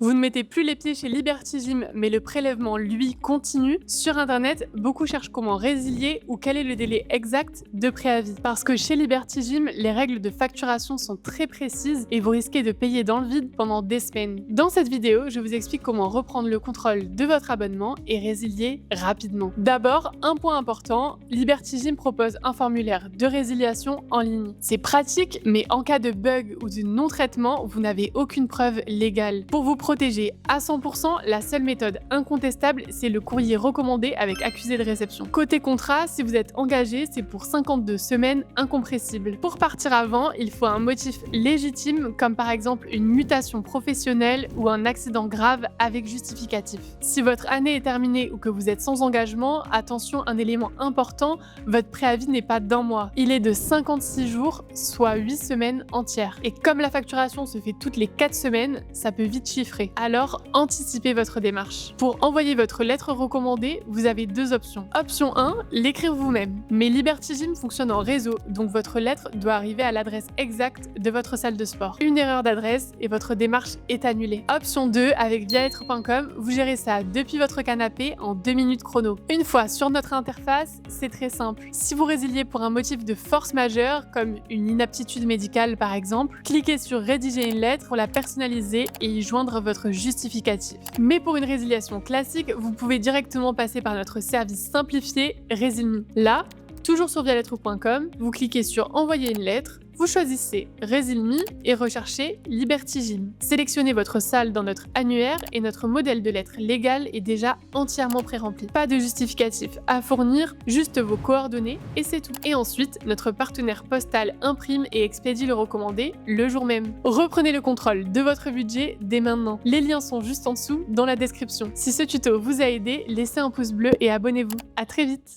Vous ne mettez plus les pieds chez Liberty Gym, mais le prélèvement, lui, continue. Sur Internet, beaucoup cherchent comment résilier ou quel est le délai exact de préavis. Parce que chez Liberty Gym, les règles de facturation sont très précises et vous risquez de payer dans le vide pendant des semaines. Dans cette vidéo, je vous explique comment reprendre le contrôle de votre abonnement et résilier rapidement. D'abord, un point important, Liberty Gym propose un formulaire de résiliation en ligne. C'est pratique, mais en cas de bug ou de non-traitement, vous n'avez aucune preuve légale. Pour vous protéger à 100%, la seule méthode incontestable, c'est le courrier recommandé avec accusé de réception. Côté contrat, si vous êtes engagé, c'est pour 52 semaines incompressibles. Pour partir avant, il faut un motif légitime, comme par exemple une mutation professionnelle ou un accident grave avec justificatif. Si votre année est terminée ou que vous êtes sans engagement, attention, un élément important, votre préavis n'est pas d'1 mois. Il est de 56 jours, soit 8 semaines entières. Et comme la facturation se fait toutes les 4 semaines, ça peut vite chiffrer. Alors, anticipez votre démarche. Pour envoyer votre lettre recommandée, vous avez deux options. Option 1, l'écrire vous-même. Mais Liberty Gym fonctionne en réseau, donc votre lettre doit arriver à l'adresse exacte de votre salle de sport. Une erreur d'adresse et votre démarche est annulée. Option 2, avec vialettre.com, vous gérez ça depuis votre canapé en 2 minutes chrono. Une fois sur notre interface, c'est très simple. Si vous résiliez pour un motif de force majeure, comme une inaptitude médicale par exemple, cliquez sur rédiger une lettre pour la personnaliser et y joindre votre justificatif. Mais pour une résiliation classique, vous pouvez directement passer par notre service simplifié Résil'Me. Là, toujours sur vialettre.com, vous cliquez sur envoyer une lettre, vous choisissez Résil'Me et recherchez Liberty Gym. Sélectionnez votre salle dans notre annuaire et notre modèle de lettre légale est déjà entièrement pré-rempli. Pas de justificatif à fournir, juste vos coordonnées et c'est tout. Et ensuite, notre partenaire postal imprime et expédie le recommandé le jour même. Reprenez le contrôle de votre budget dès maintenant. Les liens sont juste en dessous dans la description. Si ce tuto vous a aidé, laissez un pouce bleu et abonnez-vous. À très vite!